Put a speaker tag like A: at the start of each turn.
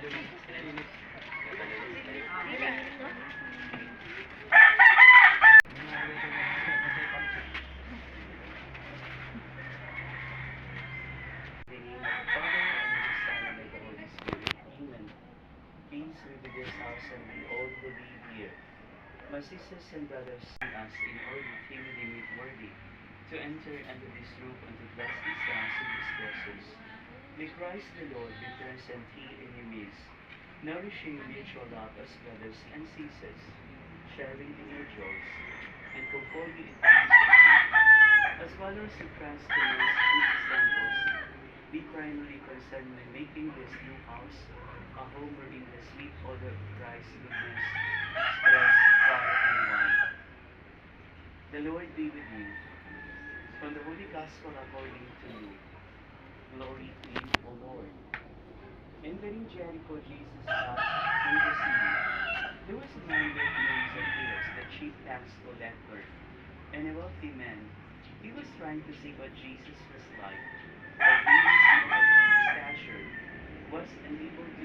A: the name of the Father, and of the Son, and of the Holy Spirit. Amen. Peace be with this house and with all who live here. My sisters and brothers, us in order that he may deem it worthy to enter under this roof and to bless this house in his presence. May Christ the Lord be present here in your midst, nourishing mutual love as brothers and sisters, sharing in your joys, and conforming in peace with you. As followers of Christ's commands and examples, be primarily concerned in making this new house a home wherein the sweet odor of Christ's goodness spreads far and wide. The Lord be with you. From the Holy Gospel according to Luke. Glory to you, O Lord. Entering Jericho, Jesus passed through the city. There was a man named Zacchaeus, the chief tax collector, and a wealthy man. He was trying to see what Jesus was like, but being small of stature, was unable to